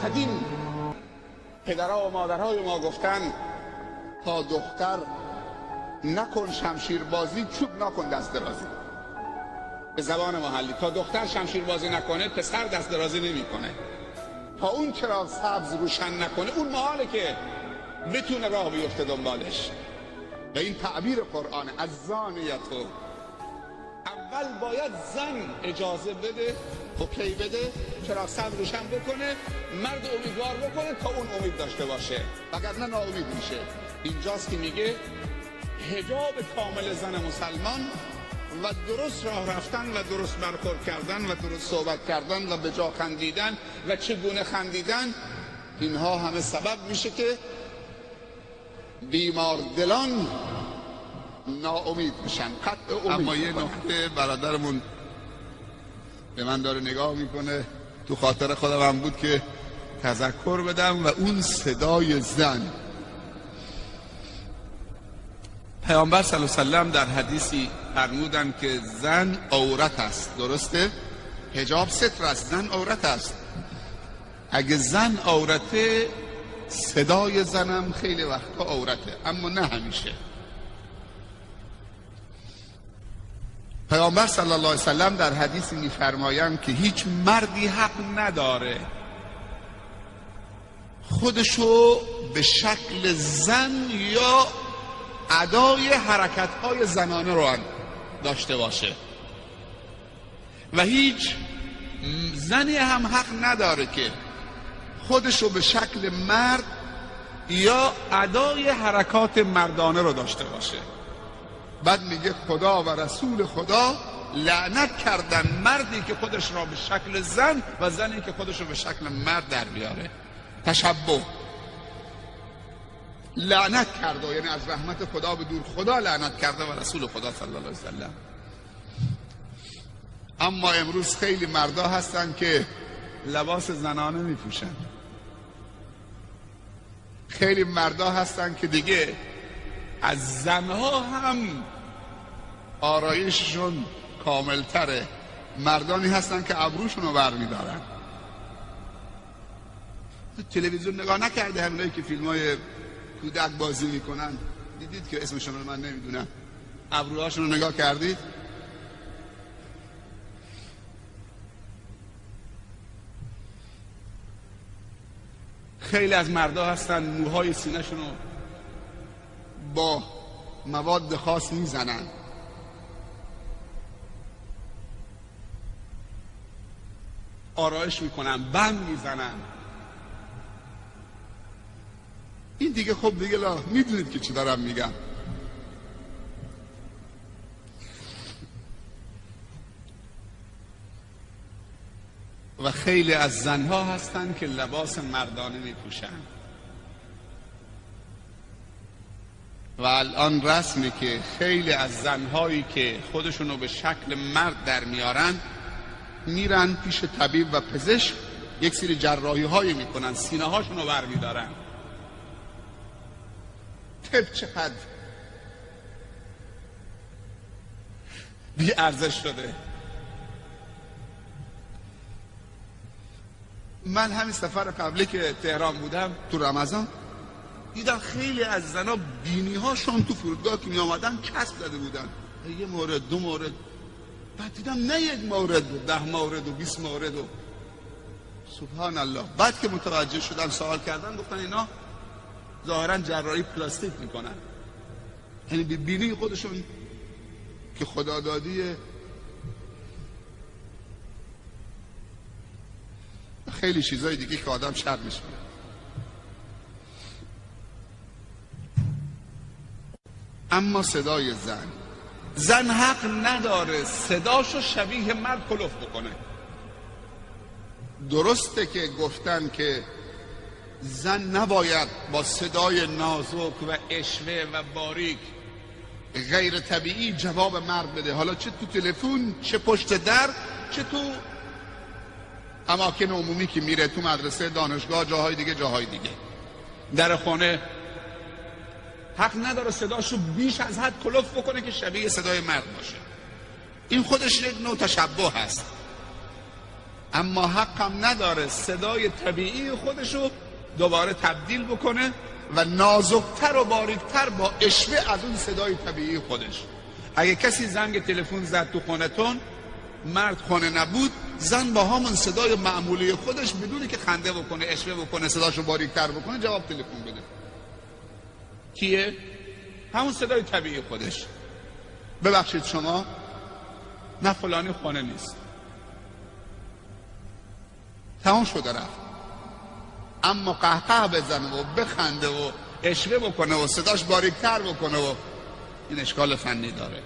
قدیم پدرها و مادرهای ما گفتن تا دختر نکن شمشیر بازی، چوب نکن دست درازی. به زبان محلی تا دختر شمشیر بازی نکنه پسر دست درازی نمیکنه. تا اون چراغ سبز روشن نکنه اون محاله که بتونه راه بیفته دنبالش. و این تعبیر قرآن از زانیتو، اول باید زن اجازه بده، اوکی بده، چراغ سبز روشن بکنه، مرد امیدوار بکنه تا اون امید داشته باشه، وگرنه ناامید میشه. اینجاست که میگه حجاب کامل زن مسلمان و درست راه رفتن و درست برخورد کردن و درست صحبت کردن و به جا خندیدن و چگونه خندیدن، اینها همه سبب میشه که بیمار دلان ناامید میشن، قطع امید. اما یه نکته برادرمون به من داره نگاه میکنه، تو خاطر خودم هم بود که تذکر بدم، و اون صدای زن. پیامبر صلی الله علیه و سلم در حدیثی فرمودن که زن عورت است. درسته؟ حجاب ستر است، زن عورت است. اگه زن عورته، صدای زنم خیلی وقتا عورته، اما نه همیشه. پیامبر صلی الله علیه و سلم در حدیثی می‌فرمایند که هیچ مردی حق نداره خودشو به شکل زن یا ادای حرکت‌های زنانه رو داشته باشه، و هیچ زنی هم حق نداره که خودشو به شکل مرد یا ادای حرکات مردانه رو داشته باشه. بعد میگه خدا و رسول خدا لعنت کردن مردی که خودش را به شکل زن و زنی که خودش رو به شکل مرد در بیاره. تشبه لعنت کرده، یعنی از رحمت خدا به دور. خدا لعنت کرده و رسول خدا صلی الله علیه وسلم. اما امروز خیلی مردا هستن که لباس زنانه میپوشن، خیلی مردا هستن که دیگه از زنها هم آرایششون کاملتره. مردانی هستن که ابروشون رو برمیدارن. تلویزیون نگاه نکرده همونایی که فیلمای کودک بازی میکنن؟ دیدید که اسمشون رو من نمیدونم، ابروهاشون رو نگاه کردید؟ خیلی از مردا هستن موهای سینه‌شون رو با مواد خاص میزنن. آرایش میکنن، بند میزنن. این دیگه خب دیگه میدونید که چی دارم میگم. و خیلی از زنها هستن که لباس مردانه میپوشن. و الان رسمه که خیلی از زنهایی که خودشونو به شکل مرد در میارن میرن پیش طبیب و پزشک، یک سری جراحی هایی میکنن، سینه هاشونو بر میدارن. طب چقدر بی ارزش شده. من همین سفر قبلی که تهران بودم تو رمضان دیدم خیلی از زنا بینی هاشون تو فرودگاه که می آمدن کسب زده بودن، یه مورد، دو مورد. بعد دیدم نه یک مورد، 10 مورد و 20 مورد و سبحان الله. بعد که متوجه شدم سوال کردم، گفتن اینا ظاهرا جراحی پلاستیک میکنن، یعنی به بینی خودشون که خدا دادیه. خیلی چیزای دیگه که آدم شرمش میاد. اما صدای زن حق نداره صداشو شبیه مرد کلوف بکنه. درسته که گفتن که زن نباید با صدای نازک و اشوه و باریک غیر طبیعی جواب مرد بده، حالا چه تو تلفن، چه پشت در، چه تو اماکن عمومی که میره، تو مدرسه، دانشگاه، جاهای دیگه. در خانه حق نداره صداشو بیش از حد کلوف بکنه که شبیه صدای مرد باشه. این خودش یک نوع تشبه هست. اما حقم نداره صدای طبیعی خودشو دوباره تبدیل بکنه و نازکتر و باریکتر با اشوه از اون صدای طبیعی خودش. اگه کسی زنگ تلفن زد تو خونتون، مرد خونه نبود، زن با همون صدای معمولی خودش بدونی که خنده بکنه، اشوه بکنه، صداشو باریکتر بکنه، جواب تلفن بده. کیه؟ همون صدای طبیعی خودش. ببخشید شما، نه فلانی خونه نیست، تمام شده رفت. اما قهقه بزنه و بخنده و اشوه بکنه و صداش باریکتر بکنه و این اشکال فنی داره.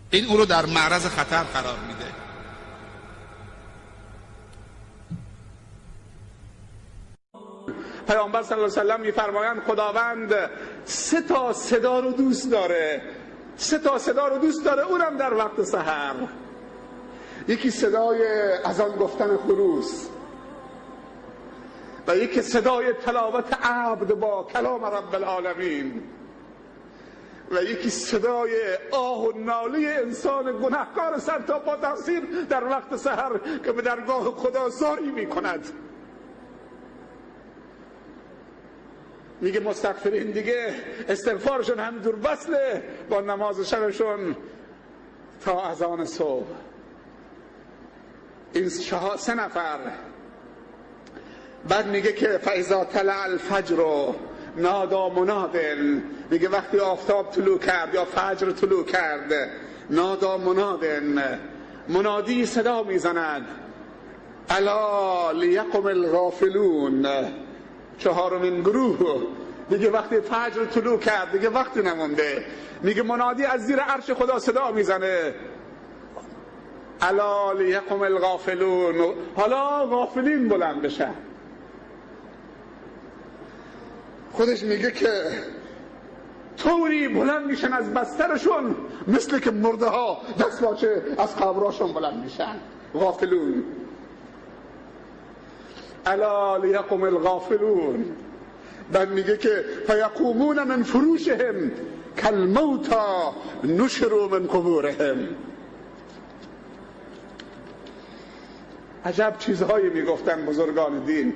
این او رو در معرض خطر قرار میده. پیامبر صلی الله علیه و سلم میفرمایند خداوند 3 تا صدا رو دوست داره، 3 تا صدا رو دوست داره، اونم در وقت سحر. یکی صدای اذان گفتن خروس و یکی صدای تلاوت عبد با کلام رب العالمین و یکی صدای آه و ناله انسان گناهکار سر تا پا تقصیر در وقت سحر که به درگاه خدا زاری میکند. میگه مستغفرین دیگه استغفارشون هم دور وصله با نماز شبشون تا اذان صبح. این 3 نفر. بعد میگه که فاذا طلع الفجر نادا منادن، میگه وقتی آفتاب طلوع کرد یا فجر طلوع کرد، نادا منادن، منادی صدا میزند الا لیقم الغافلون. 4مین گروه دیگه وقتی فجر طلوع کرد دیگه وقتی نمونده، میگه منادی از زیر عرش خدا صدا میزنه الا لیقم الغافلون، حالا غافلین بلند بشن. خودش میگه که طوری بلند میشن از بسترشون مثل که مرده ها دست باچه از قبراشون بلند میشن. غافلون الا لیقم الغافلون. بعد میگه که فیقومون من فروشهم کالموتی نشروا من قبورهم. عجب چیزهایی میگفتن بزرگان دین،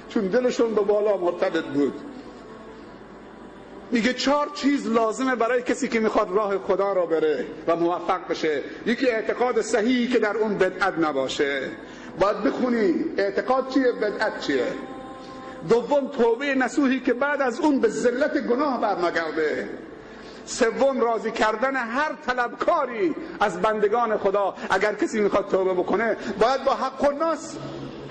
چون دلشون به بالا مرتبط بود. میگه 4 چیز لازمه برای کسی که میخواد راه خدا را بره و موفق بشه. یکی اعتقاد صحیحی که در اون بدعت نباشه. باید بخونی اعتقاد چیه، بدعت چیه. دوم توبه نصوحی که بعد از اون به ذلت گناه برنگرده. سوم راضی کردن هر طلبکاری از بندگان خدا. اگر کسی میخواد توبه بکنه باید با حق الناس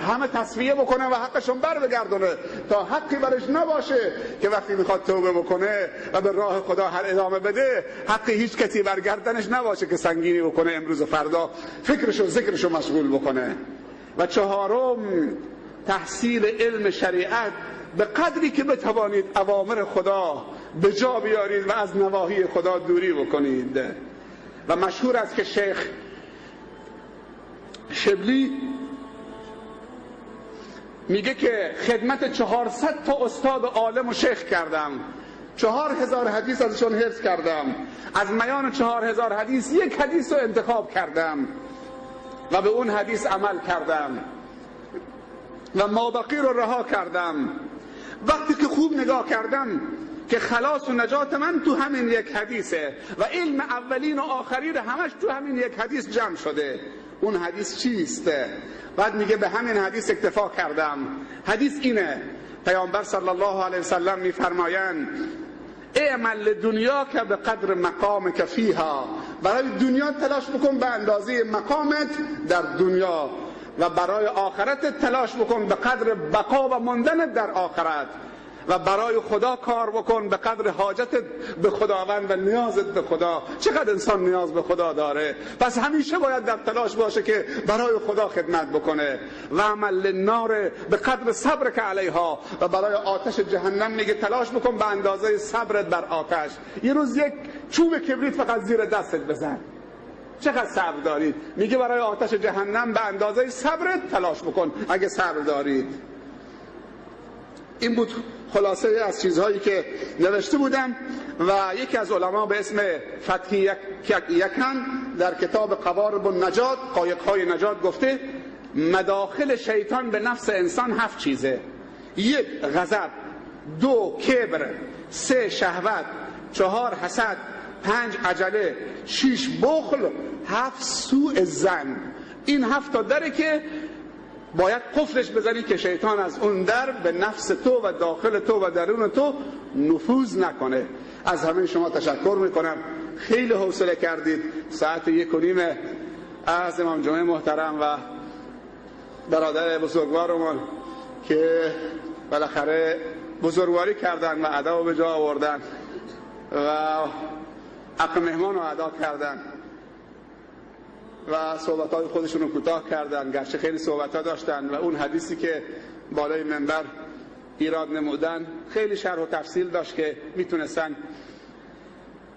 همه تصفیه بکنه و حقشون بر بگردونه تا حقی برش نباشه که وقتی میخواد توبه بکنه و به راه خدا هر ادامه بده حقی هیچ کسی برگردنش نباشه که سنگینی بکنه امروز و فردا فکرشو ذکرشو مشغول بکنه. و 4م تحصیل علم شریعت به قدری که بتوانید اوامر خدا به جا بیارید و از نواهی خدا دوری بکنید. و مشهور است که شیخ شبلی میگه که خدمت 400 تا استاد و عالم و شیخ کردم، 4000 حدیث ازشون حفظ کردم، از میان 4000 حدیث 1 حدیث رو انتخاب کردم و به اون حدیث عمل کردم و مابقی رو رها کردم. وقتی که خوب نگاه کردم که خلاص و نجات من تو همین 1 حدیثه و علم اولین و آخرین همش تو همین 1 حدیث جمع شده. اون حدیث چیست؟ بعد میگه به همین حدیث اکتفا کردم. حدیث اینه، پیامبر صلی الله علیه وسلم میفرمایند اعمل دنیا که به قدر مقامک فیها، برای دنیا تلاش بکن به اندازه مقامت در دنیا و برای آخرت تلاش بکن به قدر بقا و ماندنت در آخرت و برای خدا کار بکن به قدر حاجتت به خداوند و نیازت به خدا. چقدر انسان نیاز به خدا داره، پس همیشه باید در تلاش باشه که برای خدا خدمت بکنه. و عمل للنار به قدر صبر که علیها، و برای آتش جهنم میگه تلاش بکن به اندازه صبرت بر آتش. یه روز 1 چوب کبریت فقط زیر دستت بزن، چقدر صبر دارید؟ میگه برای آتش جهنم به اندازه صبرت تلاش بکن اگه صبر دارید. این بود خلاصه از چیزهایی که نوشته بودم. و یکی از علما به اسم فتحی یکن در کتاب قوارب النجات، قایق‌های نجات، گفته مداخل شیطان به نفس انسان 7 چیزه: 1 غضب، 2 کبر، 3 شهوت، 4 حسد، 5 عجله، 6 بخل، 7 سوء ظن. این 7 تا دره که باید قفلش بزنی که شیطان از اون در به نفس تو و داخل تو و درون تو نفوذ نکنه. از همه شما تشکر میکنم، خیلی حوصله کردید. ساعت 1:30 از امام جمعه محترم و برادر بزرگوارمون که بالاخره بزرگواری کردن و ادا به جا آوردن و حق مهمان رو ادا کردن و صحبت‌های خودشون رو کوتاه کردن، گرچه خیلی صحبت‌ها داشتن و اون حدیثی که بالای منبر ایراد نمودن خیلی شرح و تفصیل داشت که میتونستن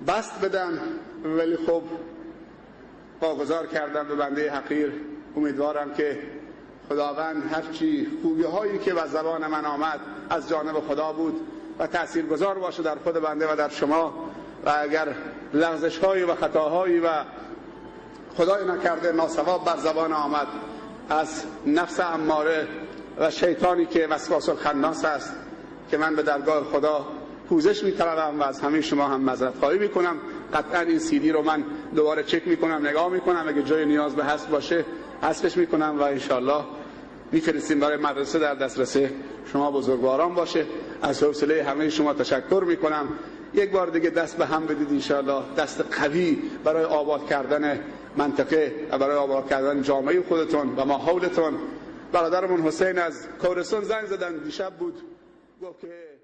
بست بدن، ولی خب واگذار کردن به بنده حقیر. امیدوارم که خداوند هرچی خوبی‌هایی که به زبان من آمد از جانب خدا بود و تأثیرگذار باشه در خود بنده و در شما، و اگر لغزش‌هایی و خطاهایی و خدای نکرده ناصواب بر زبان آمد از نفس اماره و شیطانی که وسواس الخناس است، که من به درگاه خدا پوزش می‌طلبم و از همه شما هم معذرت خواهی می‌کنم. قطعا این CD رو من دوباره چک می‌کنم، نگاه می‌کنم، اگه جای نیاز به حذف باشه حذفش می‌کنم و انشالله می‌فرستیم برای مدرسه در دسترس شما بزرگواران باشه. از حوصله همه شما تشکر می‌کنم. یک بار دیگه دست به هم بدید انشالله، دست قوی برای آباد کردن منطقه و برای آباد کردن جامعه خودتون و ماحولتون. برادرمون حسین از کورستان زنگ زدن، دیشب بود، گفت که